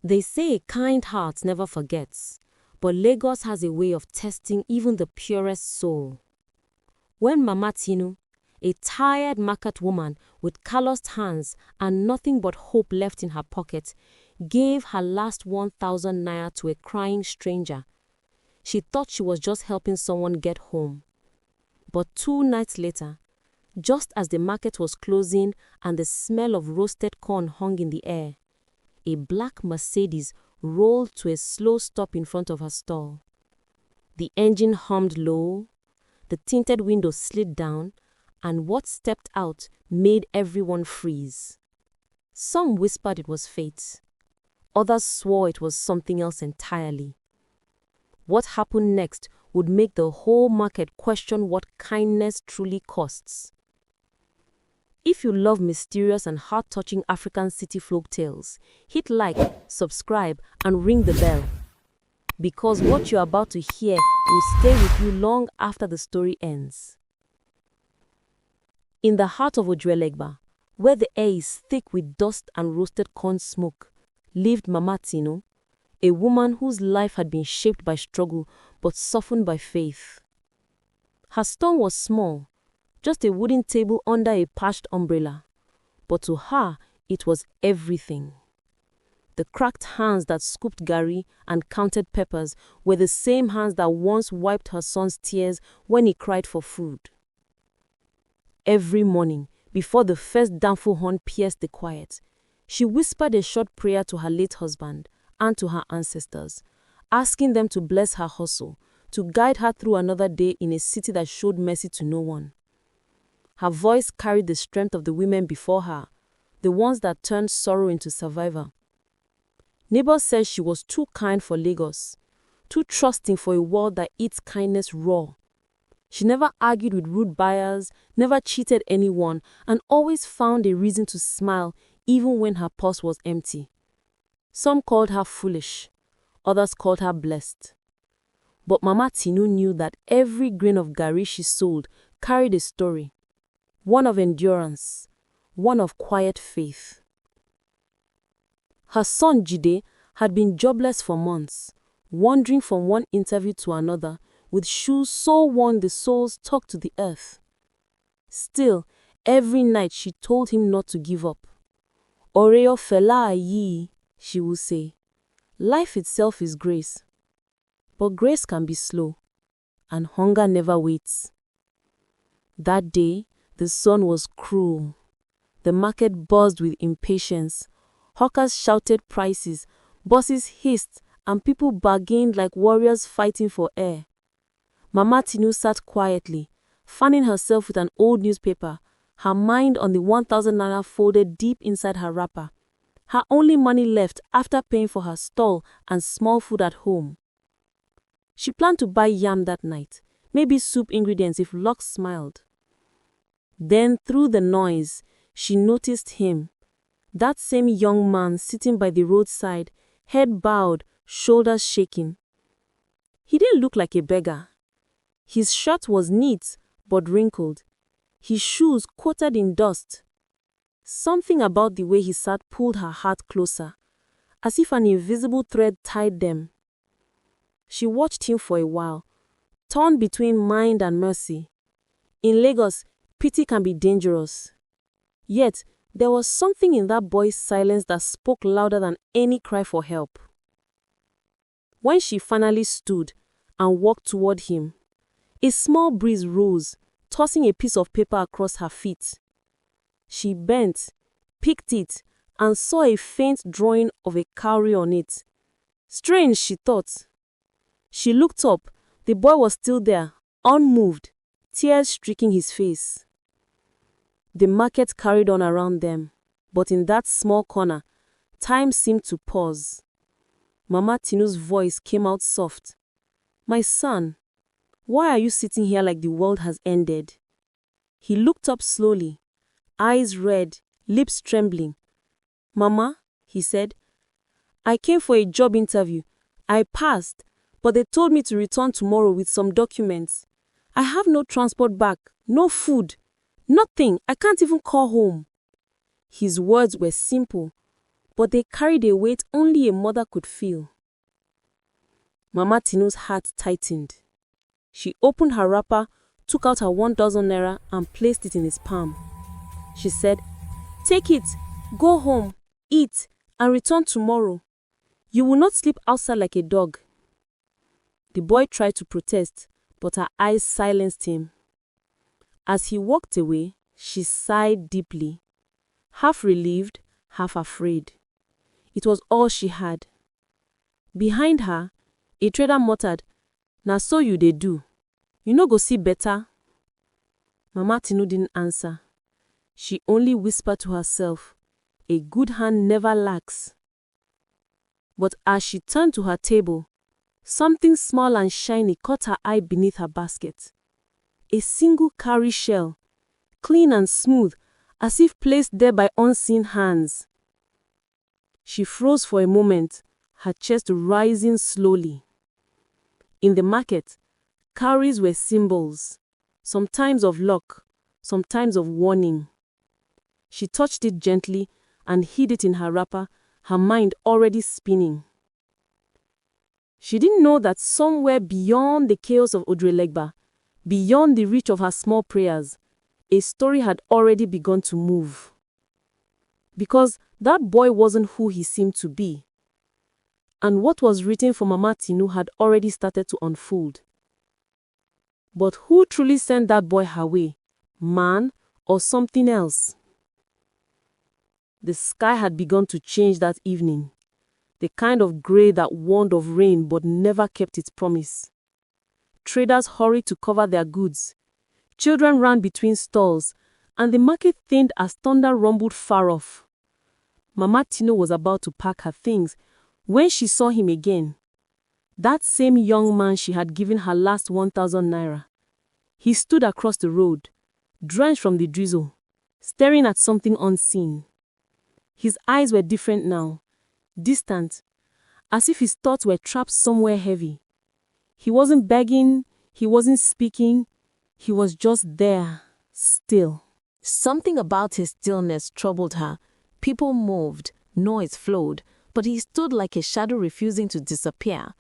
They say a kind heart never forgets, but Lagos has a way of testing even the purest soul. When Mama Tinu, a tired market woman with calloused hands and nothing but hope left in her pocket, gave her last 1,000 naira to a crying stranger, she thought she was just helping someone get home. But 2 nights later, just as the market was closing and the smell of roasted corn hung in the air, a black Mercedes rolled to a slow stop in front of her stall. The engine hummed low, the tinted window slid down, and what stepped out made everyone freeze. Some whispered it was fate. Others swore it was something else entirely. What happened next would make the whole market question what kindness truly costs. If you love mysterious and heart-touching African city folk tales, hit like, subscribe, and ring the bell. Because what you're about to hear will stay with you long after the story ends. In the heart of Ojuelegba, where the air is thick with dust and roasted corn smoke, lived Mama Tinu, a woman whose life had been shaped by struggle but softened by faith. Her stall was small, just a wooden table under a patched umbrella, but to her it was everything. The cracked hands that scooped garri and counted peppers were the same hands that once wiped her son's tears when he cried for food. Every morning, before the first downfall horn pierced the quiet, she whispered a short prayer to her late husband and to her ancestors, asking them to bless her hustle, to guide her through another day in a city that showed mercy to no one. Her voice carried the strength of the women before her, the ones that turned sorrow into survivor. Neighbors said she was too kind for Lagos, too trusting for a world that eats kindness raw. She never argued with rude buyers, never cheated anyone, and always found a reason to smile even when her purse was empty. Some called her foolish, others called her blessed. But Mama Tinu knew that every grain of garri she sold carried a story, one of endurance, one of quiet faith. Her son Jide had been jobless for months, wandering from one interview to another with shoes so worn the soles stuck to the earth. Still, every night she told him not to give up. Oreo fela ayi, she would say. Life itself is grace. But grace can be slow, and hunger never waits. That day, the sun was cruel. The market buzzed with impatience. Hawkers shouted prices, bosses hissed, and people bargained like warriors fighting for air. Mama Tinu sat quietly, fanning herself with an old newspaper, her mind on the 1,000 naira folded deep inside her wrapper, her only money left after paying for her stall and small food at home. She planned to buy yam that night, maybe soup ingredients if luck smiled. Then, through the noise, she noticed him, that same young man sitting by the roadside, head bowed, shoulders shaking. He didn't look like a beggar. His shirt was neat but wrinkled, his shoes coated in dust. Something about the way he sat pulled her heart closer, as if an invisible thread tied them. She watched him for a while, torn between mind and mercy. In Lagos, pity can be dangerous. Yet, there was something in that boy's silence that spoke louder than any cry for help. When she finally stood and walked toward him, a small breeze rose, tossing a piece of paper across her feet. She bent, picked it, and saw a faint drawing of a cowrie on it. Strange, she thought. She looked up. The boy was still there, unmoved, tears streaking his face. The market carried on around them, but in that small corner, time seemed to pause. Mama Tinu's voice came out soft. "My son, why are you sitting here like the world has ended?" He looked up slowly, eyes red, lips trembling. "Mama," he said, "I came for a job interview. I passed, but they told me to return tomorrow with some documents. I have no transport back, no food, nothing. I can't even call home." His words were simple, but they carried a weight only a mother could feel. Mama Tinu's heart tightened. She opened her wrapper, took out her 1,000 naira and placed it in his palm. She said, "Take it, go home, eat, and return tomorrow. You will not sleep outside like a dog." The boy tried to protest, but her eyes silenced him. As he walked away, she sighed deeply, half relieved, half afraid. It was all she had. Behind her, a trader muttered, "Na so you dey do. You no go see better." Mama Tinu didn't answer. She only whispered to herself, "A good hand never lacks." But as she turned to her table, something small and shiny caught her eye beneath her basket. A single cowrie shell, clean and smooth, as if placed there by unseen hands. She froze for a moment, her chest rising slowly. In the market, cowries were symbols, sometimes of luck, sometimes of warning. She touched it gently and hid it in her wrapper, her mind already spinning. She didn't know that somewhere beyond the chaos of Odrelegba, beyond the reach of her small prayers, a story had already begun to move. Because that boy wasn't who he seemed to be. And what was written for Mama Tinu had already started to unfold. But who truly sent that boy her way? Man or something else? The sky had begun to change that evening. The kind of grey that warned of rain but never kept its promise. Traders hurried to cover their goods. Children ran between stalls, and the market thinned as thunder rumbled far off. Mama Tinu was about to pack her things when she saw him again. That same young man she had given her last 1,000 naira. He stood across the road, drenched from the drizzle, staring at something unseen. His eyes were different now, distant, as if his thoughts were trapped somewhere heavy. He wasn't begging, he wasn't speaking, he was just there, still. Something about his stillness troubled her. People moved, noise flowed, but he stood like a shadow refusing to disappear.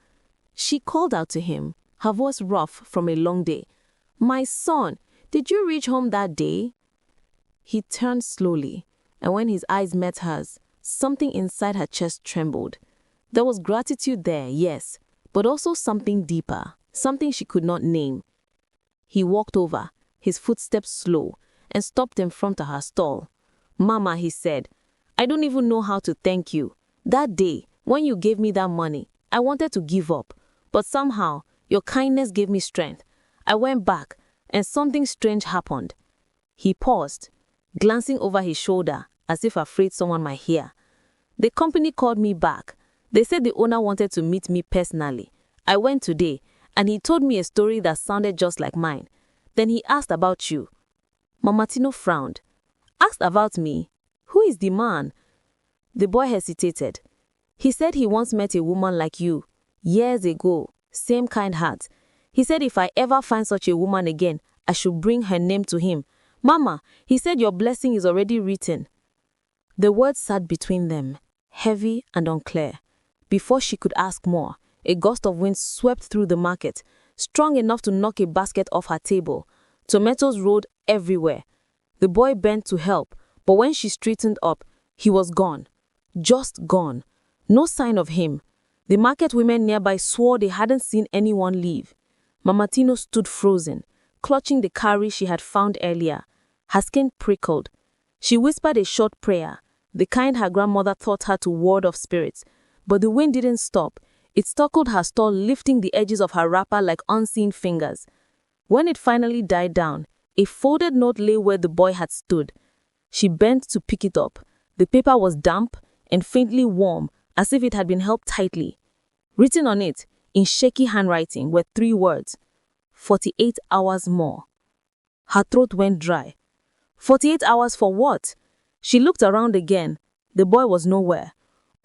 She called out to him, her voice rough from a long day. "My son, did you reach home that day?" He turned slowly, and when his eyes met hers, something inside her chest trembled. There was gratitude there, yes, but also something deeper, something she could not name. He walked over, his footsteps slow, and stopped in front of her stall. "Mama," he said, "I don't even know how to thank you. That day, when you gave me that money, I wanted to give up, but somehow, your kindness gave me strength. I went back, and something strange happened." He paused, glancing over his shoulder, as if afraid someone might hear. "The company called me back. They said the owner wanted to meet me personally. I went today, and he told me a story that sounded just like mine. Then he asked about you." Mama Tinu frowned. "Asked about me? Who is the man?" The boy hesitated. "He said he once met a woman like you, years ago, same kind heart. He said if I ever find such a woman again, I should bring her name to him. Mama, he said your blessing is already written." The words sat between them, heavy and unclear. Before she could ask more, a gust of wind swept through the market, strong enough to knock a basket off her table. Tomatoes rolled everywhere. The boy bent to help, but when she straightened up, he was gone. Just gone. No sign of him. The market women nearby swore they hadn't seen anyone leave. Mama Tinu stood frozen, clutching the cowrie she had found earlier. Her skin prickled. She whispered a short prayer, the kind her grandmother taught her to ward off spirits. But the wind didn't stop. It circled her stall, lifting the edges of her wrapper like unseen fingers. When it finally died down, a folded note lay where the boy had stood. She bent to pick it up. The paper was damp and faintly warm, as if it had been held tightly. Written on it, in shaky handwriting, were 3 words. 48 hours more. Her throat went dry. 48 hours for what? She looked around again. The boy was nowhere.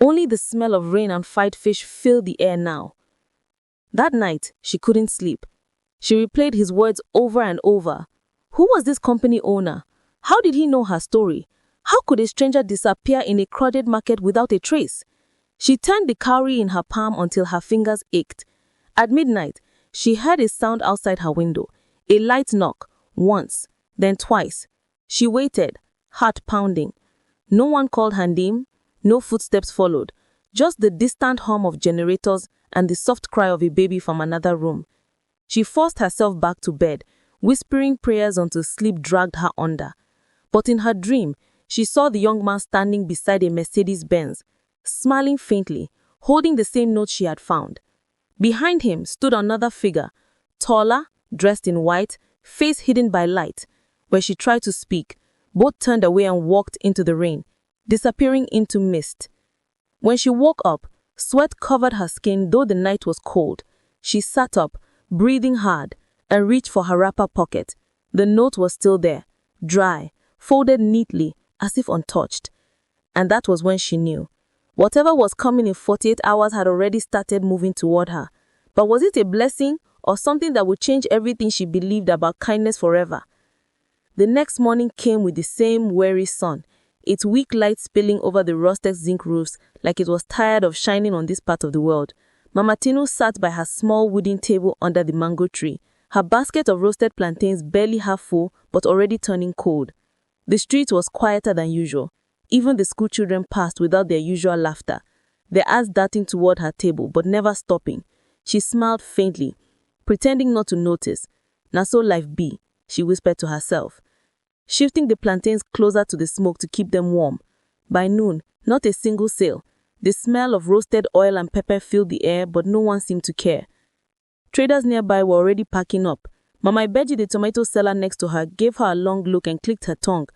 Only the smell of rain and fried fish filled the air now. That night, she couldn't sleep. She replayed his words over and over. Who was this company owner? How did he know her story? How could a stranger disappear in a crowded market without a trace? She turned the cowrie in her palm until her fingers ached. At midnight, she heard a sound outside her window, a light knock, once, then twice. She waited, heart pounding. No one called her name, no footsteps followed, just the distant hum of generators and the soft cry of a baby from another room. She forced herself back to bed, whispering prayers until sleep dragged her under. But in her dream, she saw the young man standing beside a Mercedes-Benz, smiling faintly, holding the same note she had found. Behind him stood another figure, taller, dressed in white, face hidden by light. When she tried to speak, both turned away and walked into the rain, disappearing into mist. When she woke up, sweat covered her skin though the night was cold. She sat up, breathing hard, and reached for her wrapper pocket. The note was still there, dry, folded neatly, as if untouched. And that was when she knew. Whatever was coming in 48 hours had already started moving toward her. But was it a blessing or something that would change everything she believed about kindness forever? The next morning came with the same weary sun, its weak light spilling over the rusted zinc roofs like it was tired of shining on this part of the world. Mama Tinu sat by her small wooden table under the mango tree, her basket of roasted plantains barely half full but already turning cold. The street was quieter than usual. Even the school children passed without their usual laughter, their eyes darting toward her table but never stopping. She smiled faintly, pretending not to notice. "Na so life be," she whispered to herself, shifting the plantains closer to the smoke to keep them warm. By noon, not a single sale. The smell of roasted oil and pepper filled the air, but no one seemed to care. Traders nearby were already packing up. Mama Ibeji, the tomato seller next to her, gave her a long look and clicked her tongue.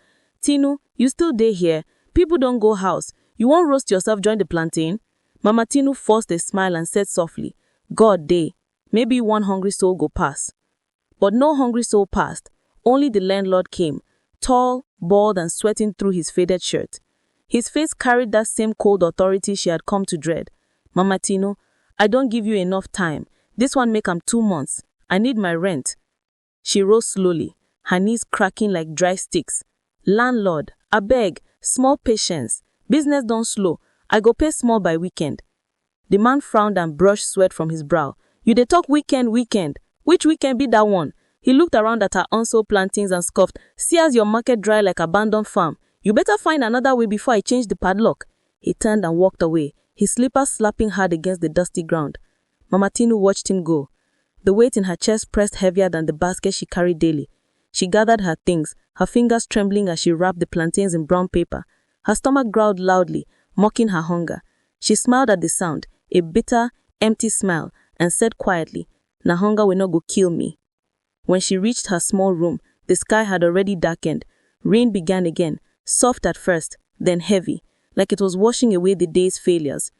"Tinu, you still dey here? People don't go house. You won't roast yourself join the plantain?" Mama Tinu forced a smile and said softly, "God dey. Maybe one hungry soul go pass." But no hungry soul passed. Only the landlord came, tall, bald, and sweating through his faded shirt. His face carried that same cold authority she had come to dread. "Mama Tinu, I don't give you enough time. This one make 'em 2 months. I need my rent." She rose slowly, her knees cracking like dry sticks. "Landlord, abeg, small patience. Business don't slow. I go pay small by weekend." The man frowned and brushed sweat from his brow. "You dey talk weekend. Which weekend be that one?" He looked around at her unsold plantains and scoffed. "See as your market dry like abandoned farm. You better find another way before I change the padlock." He turned and walked away, his slippers slapping hard against the dusty ground. Mama Tinu watched him go. The weight in her chest pressed heavier than the basket she carried daily. She gathered her things, her fingers trembling as she wrapped the plantains in brown paper. Her stomach growled loudly, mocking her hunger. She smiled at the sound, a bitter, empty smile, and said quietly, "Na hunger will not go kill me." When she reached her small room, the sky had already darkened. Rain began again, soft at first, then heavy, like it was washing away the day's failures.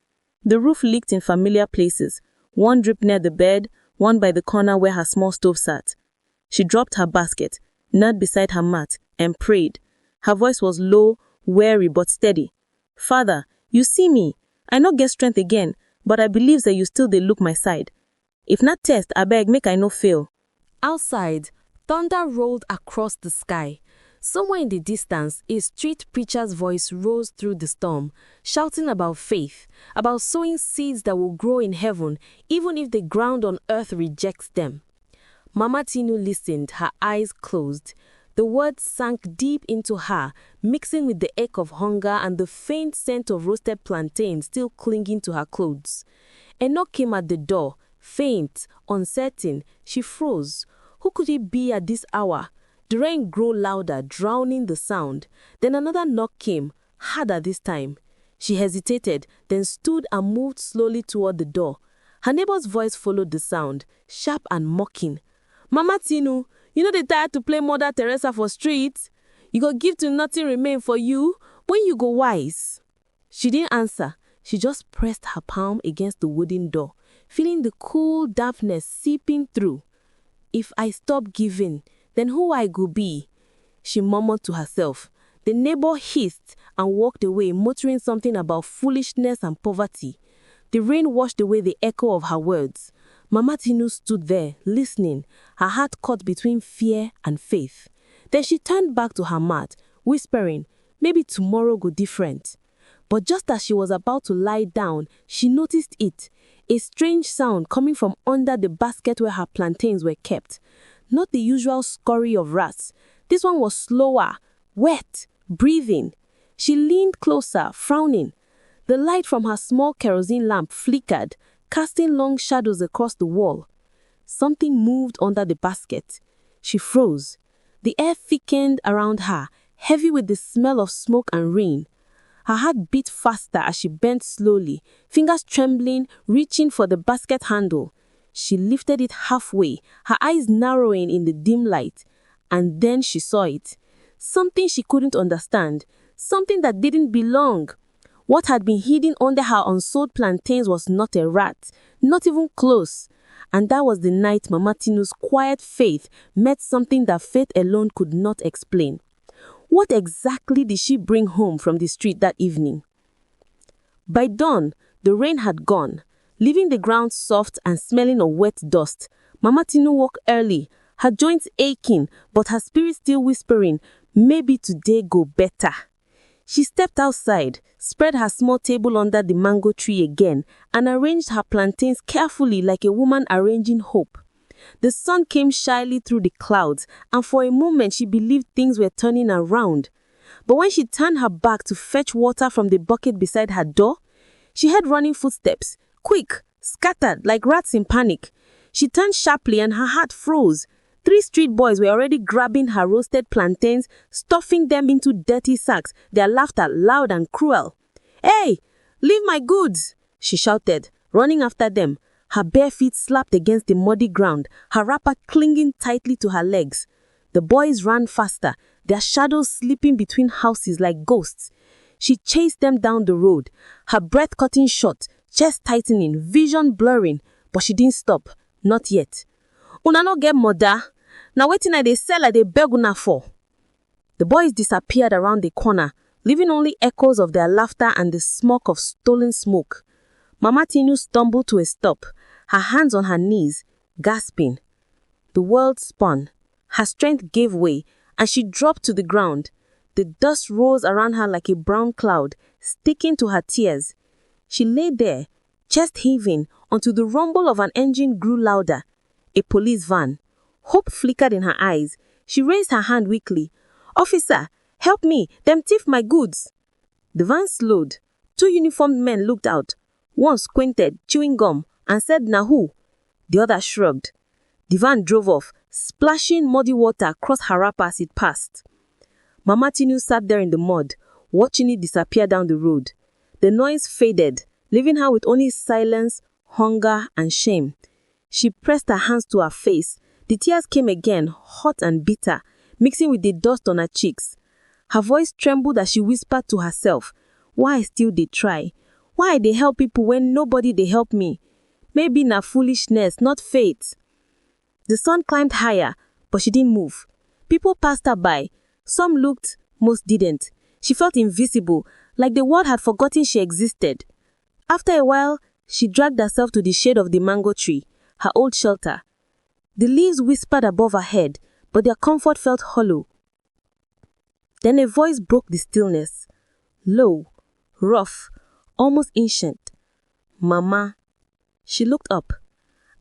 The roof leaked in familiar places. One dripped near the bed, one by the corner where her small stove sat. She dropped her basket, knelt beside her mat, and prayed. Her voice was low, weary but steady. "Father, you see me. I no get strength again, but I believe that you still dey look my side. If not test, abeg make I no fail." Outside, thunder rolled across the sky. Somewhere in the distance, a street preacher's voice rose through the storm, shouting about faith, about sowing seeds that will grow in heaven, even if the ground on earth rejects them. Mama Tinu listened, her eyes closed. The words sank deep into her, mixing with the ache of hunger and the faint scent of roasted plantain still clinging to her clothes. A knock came at the door, faint, uncertain. She froze. Who could it be at this hour? The rain grew louder, drowning the sound. Then another knock came, harder this time. She hesitated, then stood and moved slowly toward the door. Her neighbor's voice followed the sound, sharp and mocking. "Mama Tinu, you know they tired to play Mother Teresa for streets? You go give till nothing remain for you. When you go wise?" She didn't answer. She just pressed her palm against the wooden door, feeling the cool dampness seeping through. "If I stop giving, then who I go be?" she murmured to herself. The neighbor hissed and walked away, muttering something about foolishness and poverty. The rain washed away the echo of her words. Mama Tinu stood there, listening, her heart caught between fear and faith. Then she turned back to her mat, whispering, Maybe tomorrow go different. But just as she was about to lie down, she noticed it. A strange sound coming from under the basket where her plantains were kept. Not the usual scurry of rats. This one was slower, wet, breathing. She leaned closer, frowning. The light from her small kerosene lamp flickered, casting long shadows across the wall. Something moved under the basket. She froze. The air thickened around her, heavy with the smell of smoke and rain. Her heart beat faster as she bent slowly, fingers trembling, reaching for the basket handle. She lifted it halfway, her eyes narrowing in the dim light. And then she saw it. Something she couldn't understand. Something that didn't belong. What had been hidden under her unsold plantains was not a rat, not even close. And that was the night Mama Tinu's quiet faith met something that faith alone could not explain. What exactly did she bring home from the street that evening? By dawn, the rain had gone, leaving the ground soft and smelling of wet dust. Mama Tinu woke early, her joints aching, but her spirit still whispering, maybe today go better. She stepped outside, spread her small table under the mango tree again, and arranged her plantains carefully like a woman arranging hope. The sun came shyly through the clouds, and for a moment she believed things were turning around. But when she turned her back to fetch water from the bucket beside her door, she heard running footsteps, quick, scattered like rats in panic. She turned sharply and her heart froze. 3 street boys were already grabbing her roasted plantains, stuffing them into dirty sacks, their laughter loud and cruel. "Hey, leave my goods!" she shouted, running after them. Her bare feet slapped against the muddy ground, her wrapper clinging tightly to her legs. The boys ran faster, their shadows slipping between houses like ghosts. She chased them down the road, her breath cutting short, chest tightening, vision blurring, but she didn't stop, not yet. "Una no get mother. Now wetin I dey sell I dey beg una for." The boys disappeared around the corner, leaving only echoes of their laughter and the smoke of stolen smoke. Mama Tinu stumbled to a stop, her hands on her knees, gasping. The world spun. Her strength gave way, and she dropped to the ground. The dust rose around her like a brown cloud, sticking to her tears. She lay there, chest heaving, until the rumble of an engine grew louder. A police van. Hope flickered in her eyes. She raised her hand weakly. "Officer, help me, them thief my goods." The van slowed. 2 uniformed men looked out. One squinted, chewing gum, and said, "Na who?" The other shrugged. The van drove off, splashing muddy water across her wrapper as it passed. Mama Tinu sat there in the mud, watching it disappear down the road. The noise faded, leaving her with only silence, hunger, and shame. She pressed her hands to her face. The tears came again, hot and bitter, mixing with the dust on her cheeks. Her voice trembled as she whispered to herself, "Why still they try? Why they help people when nobody they help me? Maybe na foolishness, not fate." The sun climbed higher, but she didn't move. People passed her by. Some looked, most didn't. She felt invisible, like the world had forgotten she existed. After a while, she dragged herself to the shade of the mango tree, her old shelter. The leaves whispered above her head, but their comfort felt hollow. Then a voice broke the stillness. Low, rough, almost ancient. "Mama." She looked up.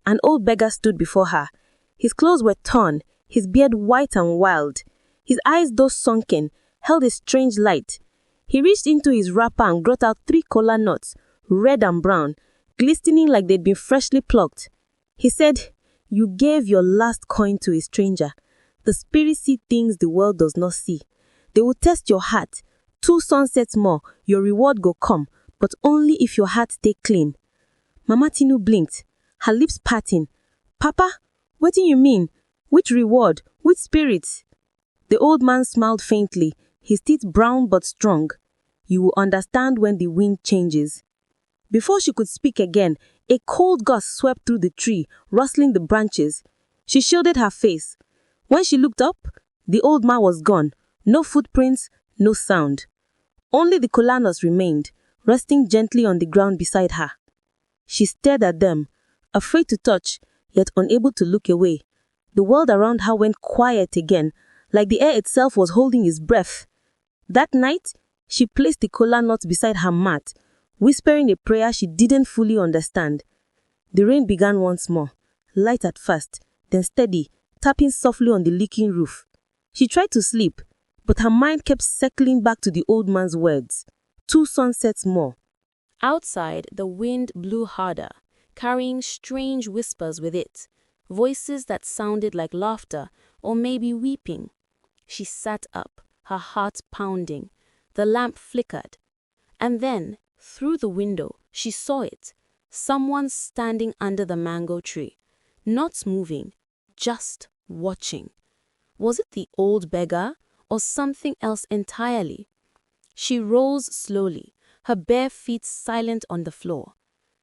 An old beggar stood before her. His clothes were torn, his beard white and wild. His eyes, though sunken, held a strange light. He reached into his wrapper and brought out 3 kola nuts, red and brown, glistening like they'd been freshly plucked. He said, "You gave your last coin to a stranger. The spirits see things the world does not see. They will test your heart. 2 sunsets more, your reward go come, but only if your heart stay clean." Mama Tinu blinked, her lips parting. "Papa, what do you mean? Which reward? Which spirit?" The old man smiled faintly, his teeth brown but strong. "You will understand when the wind changes." Before she could speak again, a cold gust swept through the tree, rustling the branches. She shielded her face. When she looked up, the old man was gone. No footprints, no sound. Only the kola nuts remained, resting gently on the ground beside her. She stared at them, afraid to touch, yet unable to look away. The world around her went quiet again, like the air itself was holding its breath. That night, she placed the kola nut beside her mat, whispering a prayer she didn't fully understand. The rain began once more, light at first, then steady, tapping softly on the leaking roof. She tried to sleep, but her mind kept circling back to the old man's words. 2 sunsets more. Outside, the wind blew harder, carrying strange whispers with it, voices that sounded like laughter or maybe weeping. She sat up, her heart pounding. The lamp flickered. And then, through the window, she saw it. Someone standing under the mango tree. Not moving, just watching. Was it the old beggar or something else entirely? She rose slowly, her bare feet silent on the floor.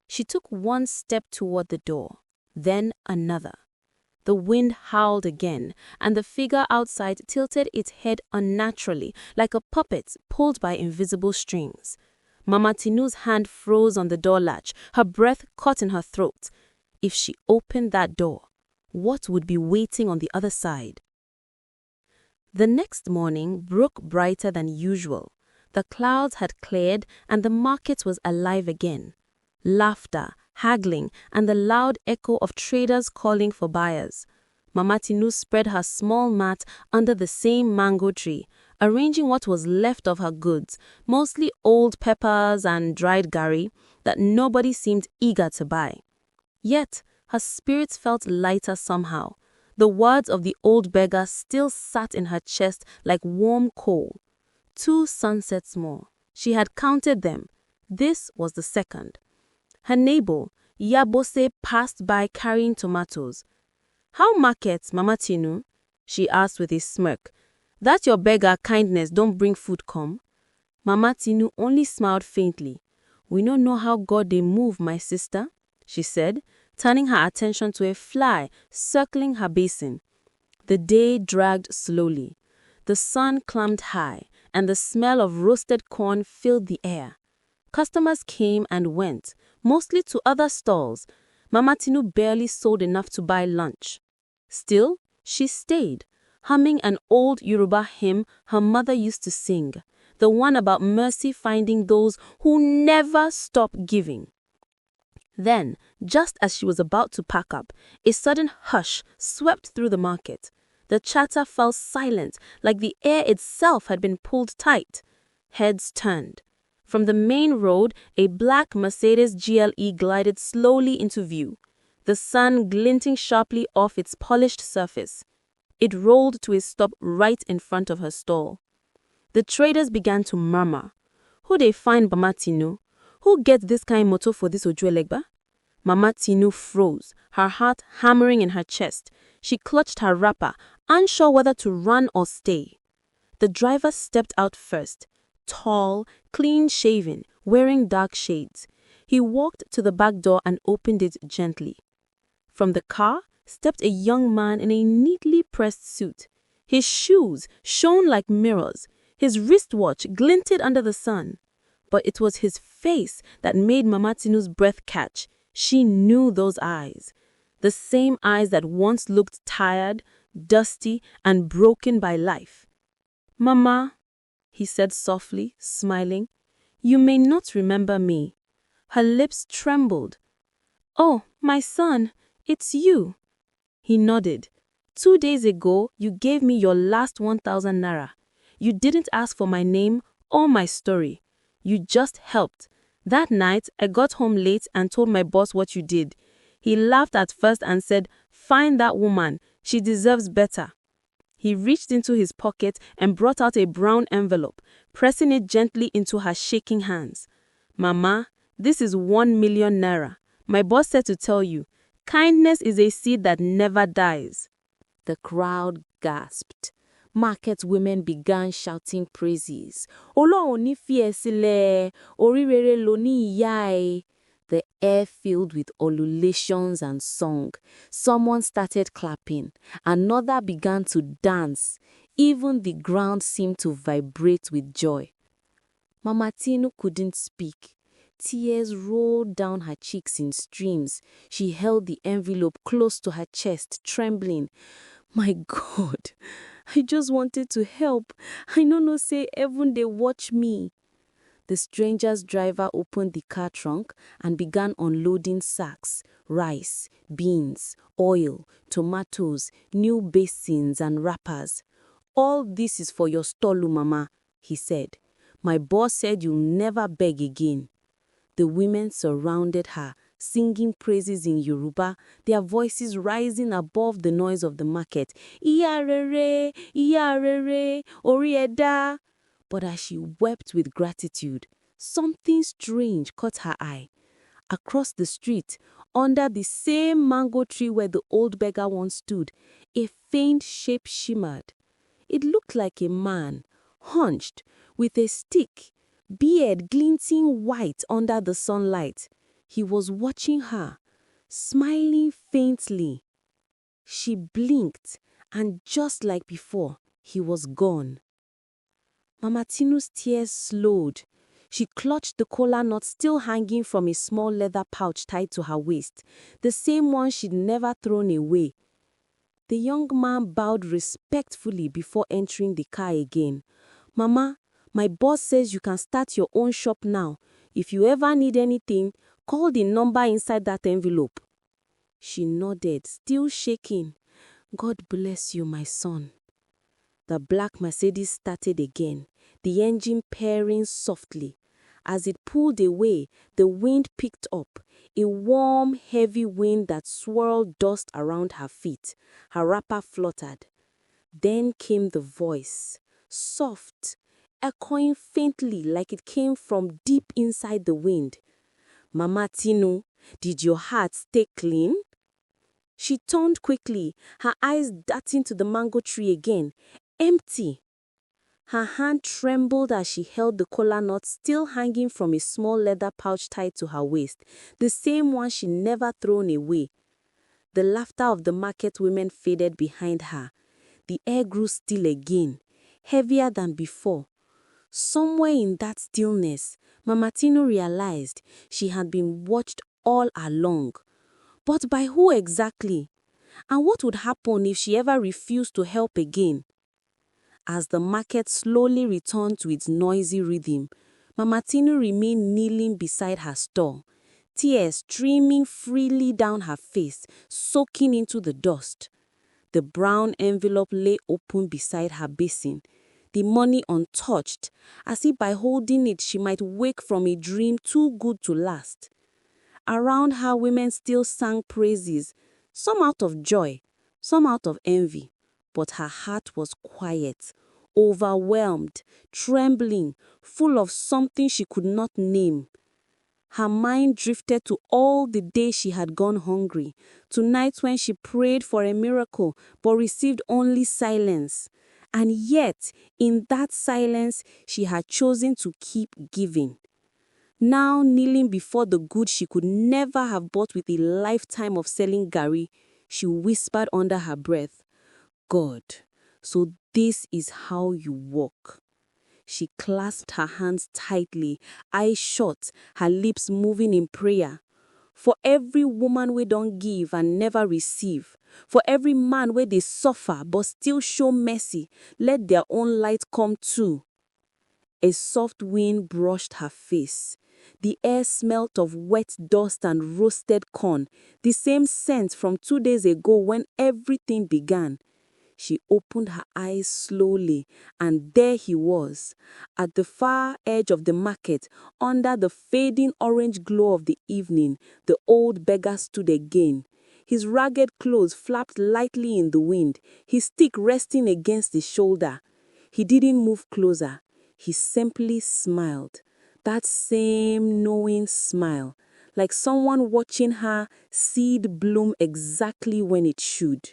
She took 1 step toward the door, then another. The wind howled again, and the figure outside tilted its head unnaturally, like a puppet pulled by invisible strings. Mama Tinu's hand froze on the door latch, her breath caught in her throat. If she opened that door, what would be waiting on the other side? The next morning broke brighter than usual. The clouds had cleared and the market was alive again. Laughter, haggling, and the loud echo of traders calling for buyers. Mama Tinu spread her small mat under the same mango tree, arranging what was left of her goods, mostly old peppers and dried gari, that nobody seemed eager to buy. Yet, her spirits felt lighter somehow. The words of the old beggar still sat in her chest like warm coal. 2 sunsets more. She had counted them. This was the second. Her neighbor, Yabose, passed by carrying tomatoes. "How markets, Mama Tinu?" she asked with a smirk. "That your beggar kindness don't bring food come?" Mama Tinu only smiled faintly. "We don't know how God they move, my sister," she said, turning her attention to a fly circling her basin. The day dragged slowly. The sun climbed high, and the smell of roasted corn filled the air. Customers came and went, mostly to other stalls. Mama Tinu barely sold enough to buy lunch. Still, she stayed, humming an old Yoruba hymn her mother used to sing, the one about mercy finding those who never stop giving. Then, just as she was about to pack up, a sudden hush swept through the market. The chatter fell silent, like the air itself had been pulled tight. Heads turned. From the main road, a black Mercedes GLE glided slowly into view, the sun glinting sharply off its polished surface. It rolled to a stop right in front of her stall. The traders began to murmur. "Who they find Mama Tinu? Who get this kind motor for this Ojuelegba?" Mama Tinu froze, her heart hammering in her chest. She clutched her wrapper, unsure whether to run or stay. The driver stepped out first, tall, clean-shaven, wearing dark shades. He walked to the back door and opened it gently. From the car stepped a young man in a neatly pressed suit. His shoes shone like mirrors. His wristwatch glinted under the sun. But it was his face that made Mama Tinu's breath catch. She knew those eyes. The same eyes that once looked tired, dusty, and broken by life. "Mama," he said softly, smiling, "you may not remember me." Her lips trembled. "Oh, my son, it's you." He nodded. "2 days ago, you gave me your last 1,000 naira. You didn't ask for my name or my story. You just helped. That night, I got home late and told my boss what you did. He laughed at first and said, 'Find that woman. She deserves better.'" He reached into his pocket and brought out a brown envelope, pressing it gently into her shaking hands. "Mama, this is 1 million naira. My boss said to tell you, kindness is a seed that never dies." The crowd gasped. Market women began shouting praises. "Ọlọ́run ní fi ẹ́ sílẹ̀, orí rere ló ní ìyá ẹ̀." The air filled with ululations and song. Someone started clapping. Another began to dance. Even the ground seemed to vibrate with joy. Mama Tinu couldn't speak. Tears rolled down her cheeks in streams. She held the envelope close to her chest, trembling. "My God, I just wanted to help. I no say even they watch me." The stranger's driver opened the car trunk and began unloading sacks, rice, beans, oil, tomatoes, new basins and wrappers. "All this is for your stolu, Mama," he said. "My boss said you'll never beg again." The women surrounded her, singing praises in Yoruba, their voices rising above the noise of the market. "Iya rere, ori eda." But as she wept with gratitude, something strange caught her eye. Across the street, under the same mango tree where the old beggar once stood, a faint shape shimmered. It looked like a man, hunched, with a stick, beard glinting white under the sunlight. He was watching her, smiling faintly. She blinked, and just like before, he was gone. Mama Tinu's tears slowed. She clutched the kola nut still hanging from a small leather pouch tied to her waist, the same one she'd never thrown away. The young man bowed respectfully before entering the car again. "Mama, my boss says you can start your own shop now. If you ever need anything, call the number inside that envelope." She nodded, still shaking. "God bless you, my son." The black Mercedes started again, the engine purring softly. As it pulled away, the wind picked up, a warm, heavy wind that swirled dust around her feet. Her wrapper fluttered. Then came the voice, soft, echoing faintly like it came from deep inside the wind. "Mama Tinu, did your heart stay clean?" She turned quickly, her eyes darting to the mango tree again. Empty. Her hand trembled as she held the kola nut still hanging from a small leather pouch tied to her waist, the same one she never thrown away. The laughter of the market women faded behind her. The air grew still again, heavier than before. Somewhere in that stillness, Mama Tinu realized she had been watched all along. But by who exactly? And what would happen if she ever refused to help again? As the market slowly returned to its noisy rhythm, Mama Tinu remained kneeling beside her stall, tears streaming freely down her face, soaking into the dust. The brown envelope lay open beside her basin, the money untouched, as if by holding it she might wake from a dream too good to last. Around her, women still sang praises, some out of joy, some out of envy. But her heart was quiet, overwhelmed, trembling, full of something she could not name. Her mind drifted to all the days she had gone hungry, to nights when she prayed for a miracle but received only silence. And yet, in that silence, she had chosen to keep giving. Now, kneeling before the good she could never have bought with a lifetime of selling gari, she whispered under her breath, "God, so this is how you walk." She clasped her hands tightly, eyes shut, her lips moving in prayer. For every woman we don't give and never receive, for every man where they suffer but still show mercy, let their own light come too. A soft wind brushed her face. The air smelt of wet dust and roasted corn, the same scent from 2 days ago when everything began. She opened her eyes slowly, and there he was, at the far edge of the market, under the fading orange glow of the evening. The old beggar stood again. His ragged clothes flapped lightly in the wind, his stick resting against his shoulder. He didn't move closer. He simply smiled, that same knowing smile, like someone watching her seed bloom exactly when it should.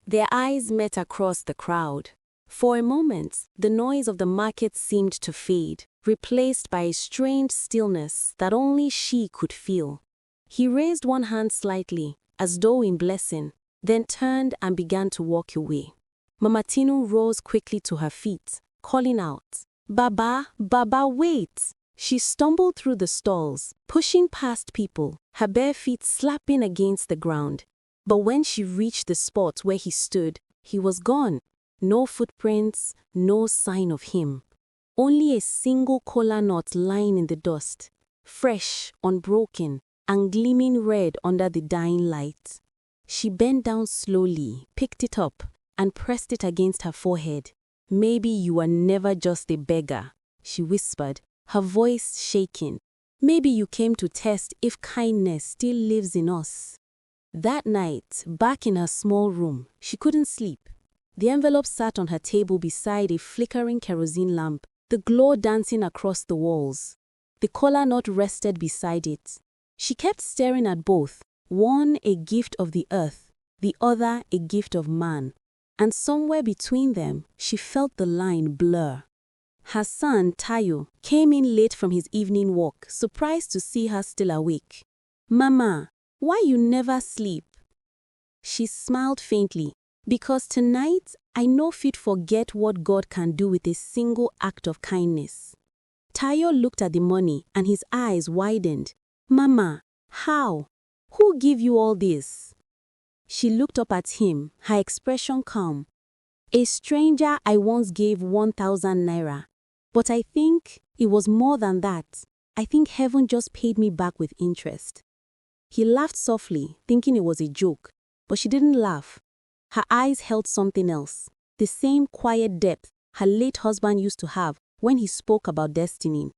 Their eyes met across the crowd. For a moment, the noise of the market seemed to fade, replaced by a strange stillness that only she could feel. He raised one hand slightly, as though in blessing, then turned and began to walk away. Mama Tinu rose quickly to her feet, calling out, "Baba, Baba, wait!" She stumbled through the stalls, pushing past people, her bare feet slapping against the ground. But when she reached the spot where he stood, He was gone. No footprints, no sign of him. Only a single kola nut lying in the dust, fresh, unbroken, and gleaming red under the dying light. She bent down slowly, picked it up, and pressed it against her forehead. "Maybe you were never just a beggar," she whispered, her voice shaking. "Maybe you came to test if kindness still lives in us." That night, back in her small room, she couldn't sleep. The envelope sat on her table beside a flickering kerosene lamp, the glow dancing across the walls. The kola nut rested beside it. She kept staring at both, one a gift of the earth, the other a gift of man. And somewhere between them, she felt the line blur. Her son, Tinu, came in late from his evening walk, surprised to see her still awake. "Mama, why you never sleep?" She smiled faintly. "Because tonight, I know fit forget what God can do with a single act of kindness." Tayo looked at the money and his eyes widened. "Mama, how? Who give you all this?" She looked up at him, her expression calm. "A stranger I once gave 1,000 naira. But I think it was more than that. I think heaven just paid me back with interest." He laughed softly, thinking it was a joke, but she didn't laugh. Her eyes held something else, the same quiet depth her late husband used to have when he spoke about destiny.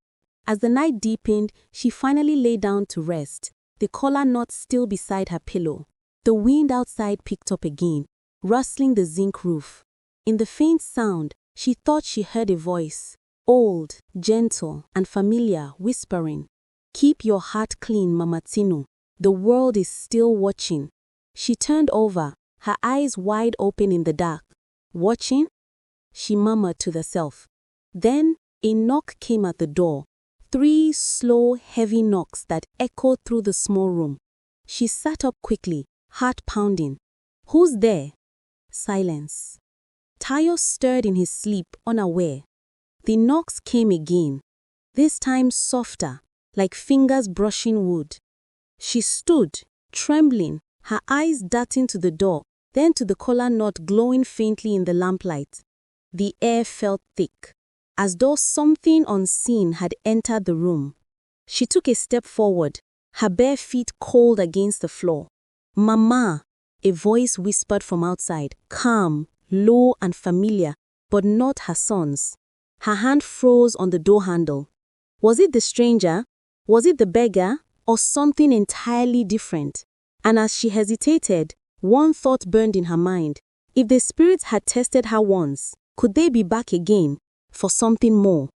As the night deepened, she finally lay down to rest, the kola nut still beside her pillow. The wind outside picked up again, rustling the zinc roof. In the faint sound, she thought she heard a voice, old, gentle, and familiar, whispering, "Keep your heart clean, Mama Tinu. The world is still watching." She turned over, her eyes wide open in the dark. "Watching?" she murmured to herself. Then a knock came at the door. 3 slow, heavy knocks that echoed through the small room. She sat up quickly, heart pounding. "Who's there?" Silence. Tayo stirred in his sleep, unaware. The knocks came again, this time softer, like fingers brushing wood. She stood, trembling, her eyes darting to the door, then to the kola nut glowing faintly in the lamplight. The air felt thick, as though something unseen had entered the room. She took a step forward, her bare feet cold against the floor. "Mama," a voice whispered from outside, calm, low and familiar, but not her son's. Her hand froze on the door handle. Was it the stranger? Was it the beggar? Or something entirely different? And as she hesitated, one thought burned in her mind. If the spirits had tested her once, could they be back again for something more?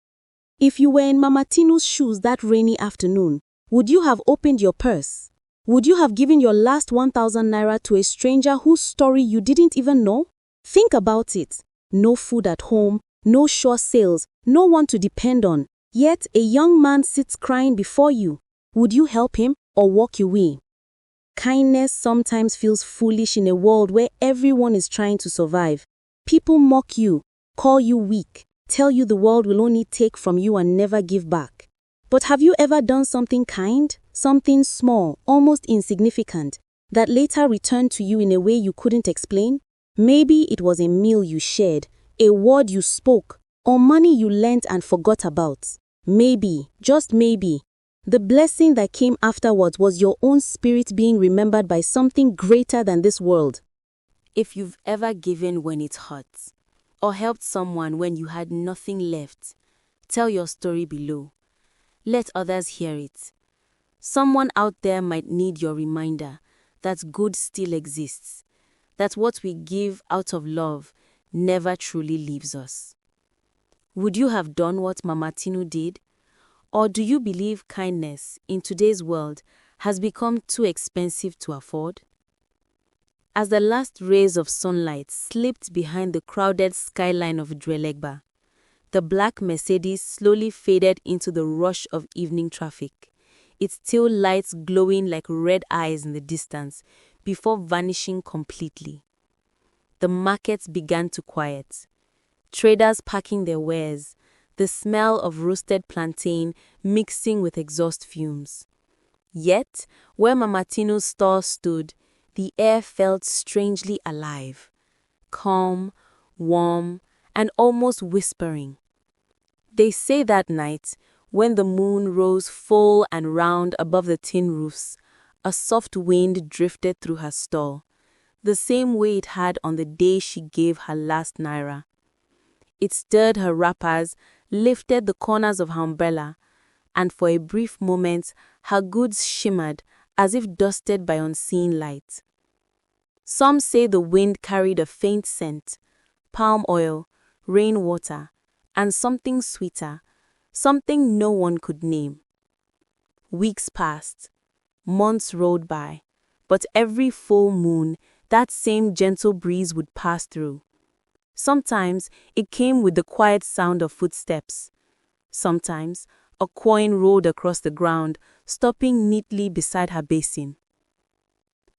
If you were in Mama Tinu's shoes that rainy afternoon, would you have opened your purse? Would you have given your last 1,000 naira to a stranger whose story you didn't even know? Think about it. No food at home, no sure sales, no one to depend on. Yet a young man sits crying before you. Would you help him or walk away? Kindness sometimes feels foolish in a world where everyone is trying to survive. People mock you, call you weak, tell you the world will only take from you and never give back. But have you ever done something kind, something small, almost insignificant, that later returned to you in a way you couldn't explain? Maybe it was a meal you shared, a word you spoke, or money you lent and forgot about. Maybe, just maybe, the blessing that came afterwards was your own spirit being remembered by something greater than this world. If you've ever given when it hurts, or helped someone when you had nothing left, tell your story below. Let others hear it. Someone out there might need your reminder that good still exists, that what we give out of love never truly leaves us. Would you have done what Mama Tinu did? Or do you believe kindness in today's world has become too expensive to afford? As the last rays of sunlight slipped behind the crowded skyline of Dwelegba, the black Mercedes slowly faded into the rush of evening traffic, its tail lights glowing like red eyes in the distance before vanishing completely. The markets began to quiet, traders packing their wares, the smell of roasted plantain mixing with exhaust fumes. Yet, where Mama Tinu's store stood, the air felt strangely alive. calm, warm, and almost whispering. They say that night, when the moon rose full and round above the tin roofs, a soft wind drifted through her stall, the same way it had on the day she gave her last naira. It stirred her wrappers, lifted the corners of her umbrella, and for a brief moment her goods shimmered as if dusted by unseen light. Some say the wind carried a faint scent, palm oil, rainwater, and something sweeter, something no one could name. Weeks passed, months rolled by, but every full moon that same gentle breeze would pass through. Sometimes it came with the quiet sound of footsteps. Sometimes a coin rolled across the ground, stopping neatly beside her basin.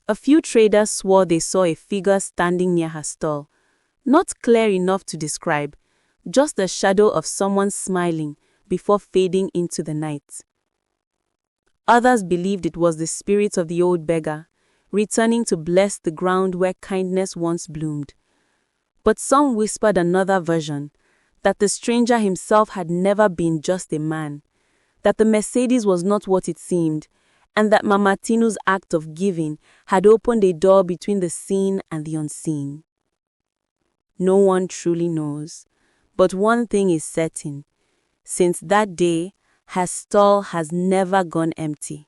A few traders swore they saw a figure standing near her stall, not clear enough to describe, just the shadow of someone smiling before fading into the night. Others believed it was the spirit of the old beggar, returning to bless the ground where kindness once bloomed. But some whispered another version, that the stranger himself had never been just a man, that the Mercedes was not what it seemed, and that Mama Tinu's act of giving had opened a door between the seen and the unseen. No one truly knows, but one thing is certain. Since that day, her stall has never gone empty.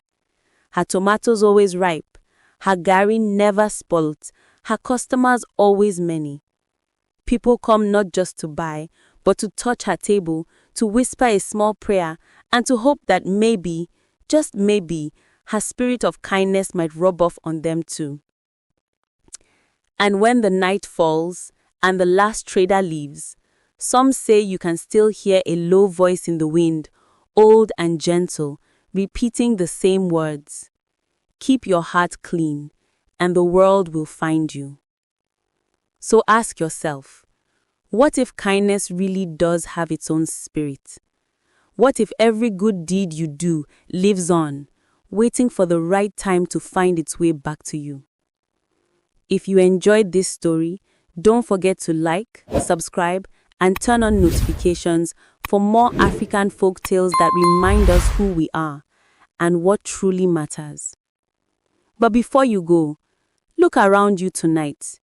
Her tomatoes always ripe, her garri never spoilt, her customers always many. People come not just to buy, but to touch her table, to whisper a small prayer, and to hope that maybe, just maybe, her spirit of kindness might rub off on them too. And when the night falls, and the last trader leaves, some say you can still hear a low voice in the wind, old and gentle, repeating the same words. Keep your heart clean, and the world will find you. So ask yourself, what if kindness really does have its own spirit? What if every good deed you do lives on, waiting for the right time to find its way back to you? If you enjoyed this story, don't forget to like, subscribe, and turn on notifications for more African folk tales that remind us who we are and what truly matters. But before you go, look around you tonight.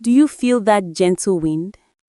Do you feel that gentle wind?